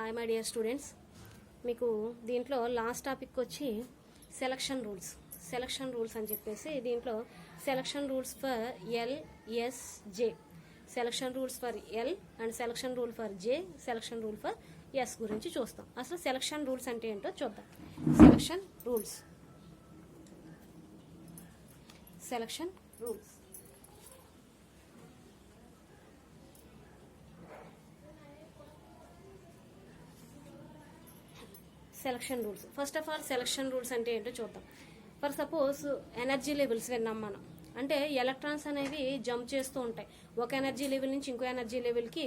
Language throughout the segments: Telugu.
హాయ్ మై డియర్ స్టూడెంట్స్, మీకు దీంట్లో లాస్ట్ టాపిక్ వచ్చి సెలక్షన్ రూల్స్ అని చెప్పేసి దీంట్లో selection rules for L, S, J, selection rules for L and selection rule for J, selection rule for S గురించి చూస్తాం. అసలు సెలక్షన్ రూల్స్ అంటే ఏంటో చూద్దాం. Selection rules selection rules first of all selection rules అంటే ఏంటో చూద్దాం. ఫర్ సపోజ్ ఎనర్జీ లెవెల్స్ విన్నాం మనం. అంటే ఎలక్ట్రాన్స్ అనేవి జంప్ చేస్తూ ఉంటాయి. ఒక ఎనర్జీ లెవెల్ నుంచి ఇంకో ఎనర్జీ లెవెల్కి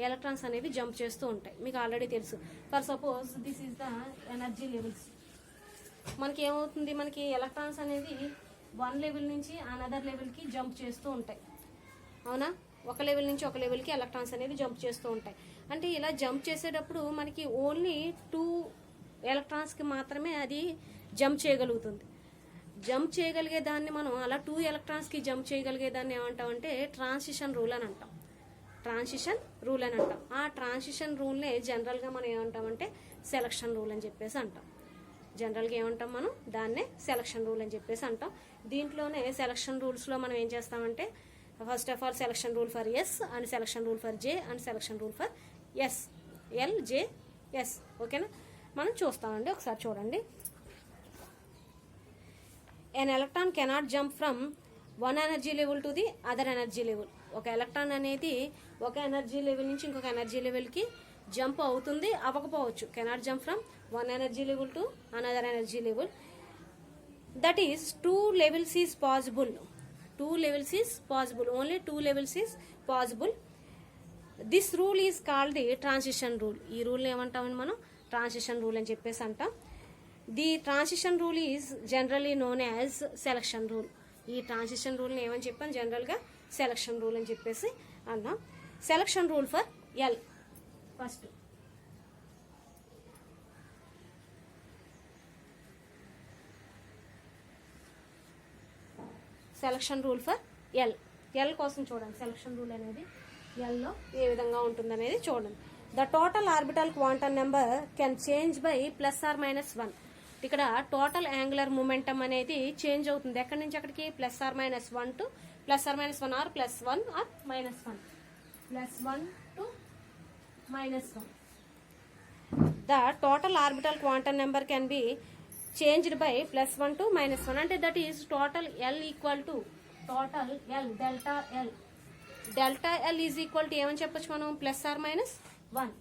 ఎలక్ట్రాన్స్ అనేవి జంప్ చేస్తూ ఉంటాయి, మీకు ఆల్రెడీ తెలుసు. For suppose this is the energy levels. మనకి ఏమవుతుంది, మనకి ఎలక్ట్రాన్స్ అనేది వన్ లెవెల్ నుంచి అనదర్ లెవెల్కి జంప్ చేస్తూ ఉంటాయి, అవునా? ఒక లెవెల్ నుంచి ఒక లెవెల్కి ఎలక్ట్రాన్స్ అనేవి జంప్ చేస్తూ ఉంటాయి. అంటే ఇలా జంప్ చేసేటప్పుడు మనకి ఓన్లీ 2 ఎలక్ట్రాన్స్కి మాత్రమే అది జంప్ చేయగలుగుతుంది. జంప్ చేయగలిగే దాన్ని మనం అలా 2 ఎలక్ట్రాన్స్కి జంప్ చేయగలిగే దాన్ని ఏమంటామంటే ట్రాన్సిషన్ రూల్ అని అంటాం. ఆ ట్రాన్సిషన్ రూల్నే జనరల్గా మనం ఏమంటామంటే సెలక్షన్ రూల్ అని చెప్పేసి అంటాం. జనరల్గా ఏమంటాం మనం దాన్నే సెలక్షన్ రూల్ అని చెప్పేసి అంటాం. దీంట్లోనే సెలక్షన్ రూల్స్లో మనం ఏం చేస్తామంటే first of all selection rule for S and selection rule for J and selection rule for S, L, J, S. ఓకేనా, మనం చూస్తామండి. ఒకసారి చూడండి. An electron cannot jump from one energy level to the other energy level. ఒక ఎలక్ట్రాన్ అనేది ఒక ఎనర్జీ లెవెల్ నుంచి ఇంకొక ఎనర్జీ లెవెల్కి జంప్ అవుతుంది, అవ్వకపోవచ్చు. Cannot jump from one energy level to another energy level. That is 2 levels is possible. Only 2 levels is possible. This rule is called the transition rule. ఈ రూల్ ఏమంటామని మనం ట్రాన్సిషన్ రూల్ అని చెప్పేసి అంటాం. The transition rule is generally known as selection rule. ఈ ట్రాన్సిషన్ రూల్ని ఏమని చెప్పాను, జనరల్గా సెలక్షన్ రూల్ అని చెప్పేసి అన్నాం. Selection rule for L first. Selection rule for L కోసం చూడండి. సెలక్షన్ రూల్ అనేది ఎల్లో ఏ విధంగా ఉంటుందనేది చూడండి. The total orbital quantum number can change by +or-1. ఇక్కడ టోటల్ యాంగులర్ మూమెంటం అనేది చేంజ్ అవుతుంది. ఎక్కడి నుంచి ఎక్కడికి? +or-1 to +or-1 or +1 or -1. +1 to -1. The total orbital quantum number can be changed by +1 to -1. అంటే that is total L equal to total L delta L is equal to ఏమని చెప్పొచ్చు మనం, +or-1,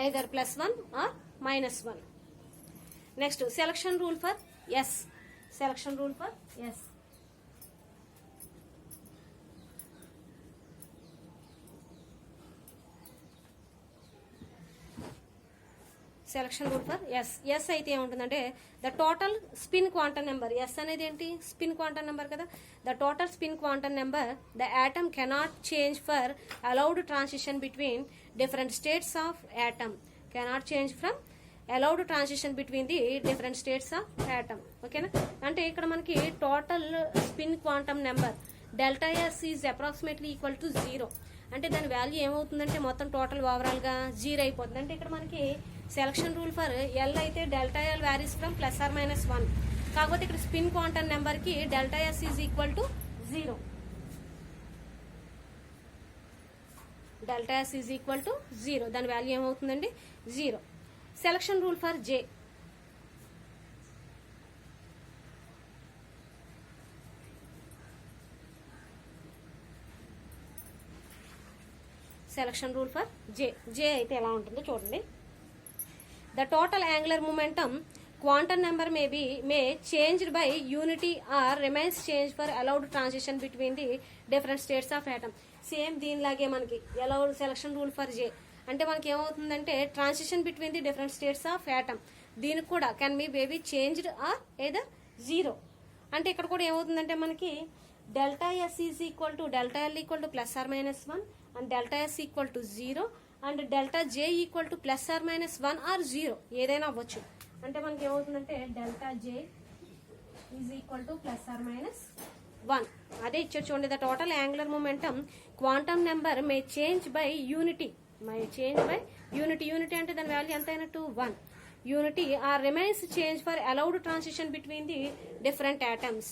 either +1 or -1. Next selection rule for S. Selection rule for S. Selection rule for S అయితే ఏముంటుందంటే the total spin quantum number. S అనేది ఏంటి? స్పిన్ క్వాంటమ్ నెంబర్ కదా. The total spin quantum number the atom cannot change for allowed transition between different states of atom. Cannot change from allowed transition between the different states of atom. ఓకేనా, అంటే ఇక్కడ మనకి total spin quantum number delta S is approximately equal to 0. అంటే దాని వాల్యూ ఏమవుతుందంటే మొత్తం టోటల్ ఓవరాల్గా 0 అయిపోతుంది. అంటే ఇక్కడ మనకి సెలక్షన్ రూల్ ఫర్ ఎల్ అయితే delta L varies from +or-1. కాకపోతే ఇక్కడ స్పిన్ క్వాంటమ్ నెంబర్కి delta S is equal to 0. Delta S is equal to 0. దాని వాల్యూ ఏమవుతుందండి? 0. Selection rule for J. Selection rule for J అయితే ఎలా ఉంటుందో చూడండి. The total angular momentum quantum number may changed by unity or remains change for allowed transition between the different states of atom. Same దీనిలాగే మనకి allowed selection rule for J అంటే మనకి ఏమవుతుందంటే transition between the different states of atom. దీనికి కూడా can be changed or either 0. అంటే ఇక్కడ కూడా ఏమవుతుందంటే మనకి delta S is equal to delta L equal to +or-1 and delta S equal to 0 and delta J equal to +or-1 or 0 ఏదైనా అవ్వచ్చు. అంటే మనకి ఏమవుతుందంటే delta J is equal to +or-1. అదే ఇచ్చారు చూడండి. The total angular momentum quantum number may change by unity change by unity. Unity అంటే దాని వాల్యూ ఎంత అయినట్టు 1. Unity or remains change for allowed transition between the different atoms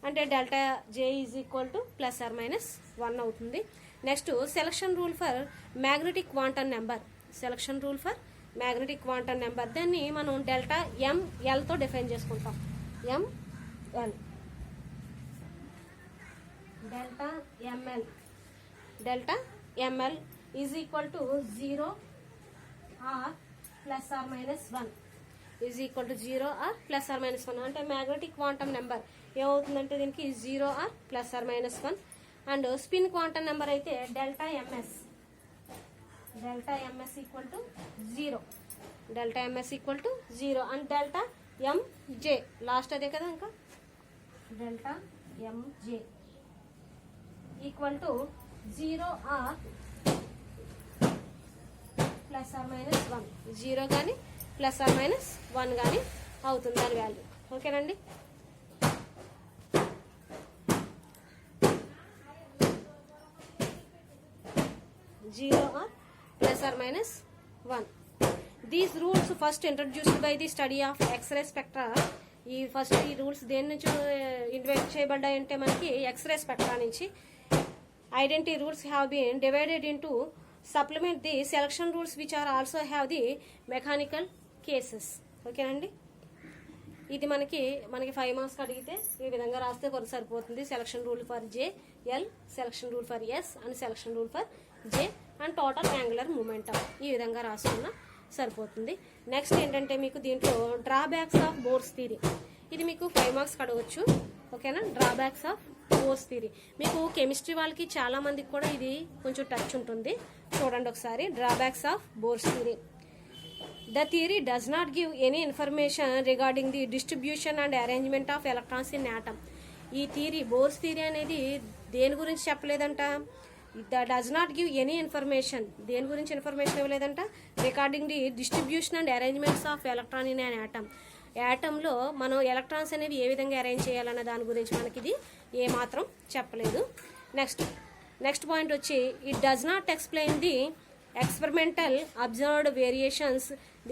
అంటే delta J is equal to plus or minus 1 అవుతుంది. Next selection rule for magnetic quantum number. Selection rule for magnetic quantum number దాన్ని మనం డెల్టా ఎంఎల్తో డిఫైన్ చేసుకుంటాం. Delta ML is equal to 0 or plus or minus 1 is equal to 0 or plus or minus 1 అంటే మ్యాగ్నెటిక్ క్వాంటమ్ నెంబర్ ఏమవుతుందంటే దీనికి 0 or plus or minus 1. And spin quantum number అయితే delta MS equal to 0. Delta MS equal to 0 and delta MJ last అదే కదా, ఇంకా delta MJ equal to 0 or plus or minus 1. 0 కానీ ప్లస్ ఆర్ మైనస్ 1 కానీ అవుతుంది దాని వాల్యూ. ఓకేనండి. Zero or plus or minus 1. These rules first introduced by the study of X-ray spectra. ఈ ఫస్ట్ ఈ రూల్స్ దేని నుంచి ఇన్వెంట్ చేయబడ్డాయంటే మనకి ఎక్స్రే స్పెక్ట్రా నుంచి. Identity rules have been divided into supplement the selection rules which are also have the mechanical cases. ఓకేనండి. ఇది మనకి 5 మార్క్స్ అడిగితే ఈ విధంగా రాస్తే కొరకు సరిపోతుంది. Selection rule for J L, selection rule for S and selection rule for J and total angular momentum ఈ విధంగా రాసుకున్నా సరిపోతుంది. నెక్స్ట్ ఏంటంటే మీకు దీంట్లో డ్రాబ్యాక్స్ ఆఫ్ బోర్స్ థియరీ. ఇది మీకు 5 మార్క్స్ అడగవచ్చు. ఓకేనా. డ్రాబ్యాక్స్ ఆఫ్ బోర్స్ థియరీ మీకు కెమిస్ట్రీ వాళ్ళకి చాలా మందికి కూడా ఇది కొంచెం టచ్ ఉంటుంది. చూడండి ఒకసారి. Drawbacks of Bohr's theory. The theory does not give any information regarding the distribution and arrangement of electrons in atom. ఈ థియరీ బోర్స్ థియరీ అనేది దేని గురించి చెప్పలేదంట. Does not give any information. దేని గురించి ఇన్ఫర్మేషన్ ఇవ్వలేదంట. Regarding the distribution and arrangements of electron in an atom. యాటంలో మనం ఎలక్ట్రాన్స్ అనేవి ఏ విధంగా అరేంజ్ చేయాలన్న దాని గురించి మనకి ఇది ఏమాత్రం చెప్పలేదు. నెక్స్ట్ పాయింట్ వచ్చి it does not explain the experimental observed variations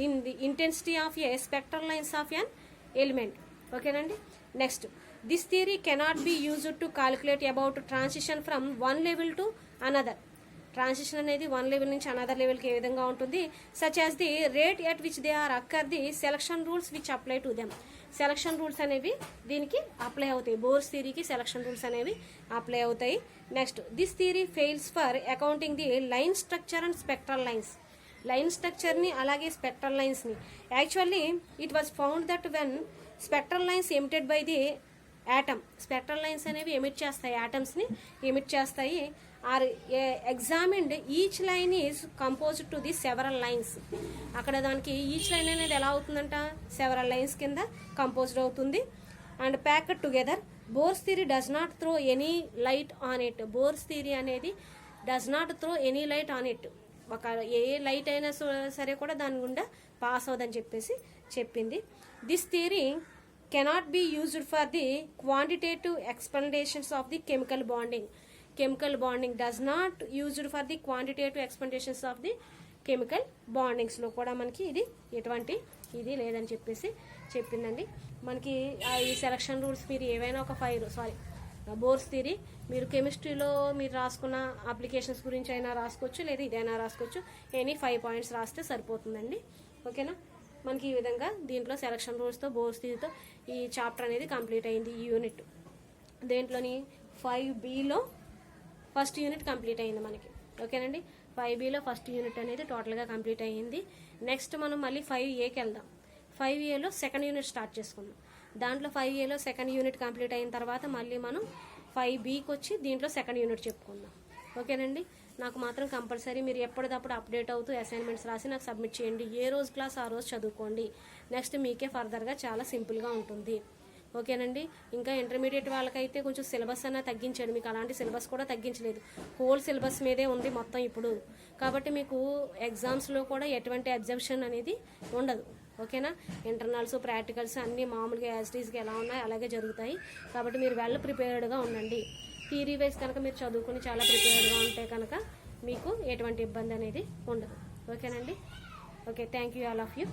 in the intensity of a spectral lines of an element. ఓకేనండి. Next this theory cannot be used to calculate about transition from one level to another. Transition అనేది వన్ లెవెల్ నుంచి అనదర్ లెవెల్కి ఏ విధంగా ఉంటుంది. Such as the rate at which they are occur the selection rules which apply to them. Selection rules అనేవి దీనికి అప్లై అవుతాయి. బోర్స్ థియరీకి సెలక్షన్ రూల్స్ అనేవి అప్లై అవుతాయి. Next this theory fails for accounting the line structure and spectral lines. Line స్ట్రక్చర్ని అలాగే స్పెక్ట్రల్ లైన్స్ని. Actually it was found that when spectral lines emitted by the atom. Spectral lines అనేవి ఎమిట్ చేస్తాయి, యాటమ్స్ని ఎమిట్ చేస్తాయి. Are examined each line is composed to the several lines. అక్కడ దానికి ఈచ్ లైన్ అనేది ఎలా అవుతుందంట, సెవరల్ లైన్స్ కింద కంపోజ్డ్ అవుతుంది. And packed together. Bohr's theory does not throw any light on it. Bohr's theory అనేది does not throw any light on it. ఒక ఏ లైట్ అయినా సరే కూడా దాని గుండా పాస్ అవుదని చెప్పేసి చెప్పింది. This theory cannot be used for the quantitative explanations of the chemical bonding. Chemical bonding does not used for the quantitative explanations of the chemical బాండింగ్స్లో కూడా మనకి ఇది ఎటువంటి ఇది లేదని చెప్పేసి చెప్పిందండి. మనకి ఈ సెలక్షన్ రూల్స్ మీరు ఏవైనా ఒక 5 బోర్స్ థియరీ మీరు కెమిస్ట్రీలో మీరు రాసుకున్న అప్లికేషన్స్ గురించి అయినా రాసుకోవచ్చు, లేదా ఇదైనా రాసుకోవచ్చు. ఎనీ 5 పాయింట్స్ రాస్తే సరిపోతుందండి. ఓకేనా. మనకి ఈ విధంగా దీంట్లో సెలక్షన్ రూల్స్తో బోర్స్ థియరీతో ఈ చాప్టర్ అనేది కంప్లీట్ అయింది. ఈ యూనిట్ దేంట్లోని 5Bలో ఫస్ట్ యూనిట్ కంప్లీట్ అయింది మనకి. ఓకేనండి. 5Bలో ఫస్ట్ యూనిట్ అనేది టోటల్గా కంప్లీట్ అయ్యింది. నెక్స్ట్ మనం మళ్ళీ 5Aకి వెళ్దాం. 5Aలో సెకండ్ యూనిట్ స్టార్ట్ చేసుకుందాం. దాంట్లో 5Aలో సెకండ్ యూనిట్ కంప్లీట్ అయిన తర్వాత మళ్ళీ మనం 5Bకి వచ్చి దీంట్లో సెకండ్ యూనిట్ చెప్పుకుందాం. ఓకేనండి. నాకు మాత్రం కంపల్సరీ మీరు ఎప్పటికప్పుడు అప్డేట్ అవుతూ అసైన్మెంట్స్ రాసి నాకు సబ్మిట్ చేయండి. ఏ రోజు క్లాస్ ఆ రోజు చదువుకోండి. నెక్స్ట్ మీకే ఫర్దర్గా చాలా సింపుల్గా ఉంటుంది. ఓకేనండి. ఇంకా ఇంటర్మీడియట్ వాళ్ళకైతే కొంచెం సిలబస్ అన్న తగ్గించాడు. మీకు అలాంటి సిలబస్ కూడా తగ్గించలేదు. హోల్ సిలబస్ మీదే ఉంది మొత్తం ఇప్పుడు. కాబట్టి మీకు ఎగ్జామ్స్లో కూడా ఎటువంటి అబ్జెక్షన్ అనేది ఉండదు. ఓకేనా. ఇంటర్నల్స్ ప్రాక్టికల్స్ అన్నీ మామూలుగా యాజిటీస్గా ఎలా ఉన్నాయో అలాగే జరుగుతాయి. కాబట్టి మీరు వెల్ ప్రిపేర్డ్గా ఉండండి. థియరీ వైజ్ కనుక మీరు చదువుకుని చాలా ప్రిపేర్డ్గా ఉంటే కనుక మీకు ఎటువంటి ఇబ్బంది అనేది ఉండదు. ఓకేనండి. Okay, thank you all of you.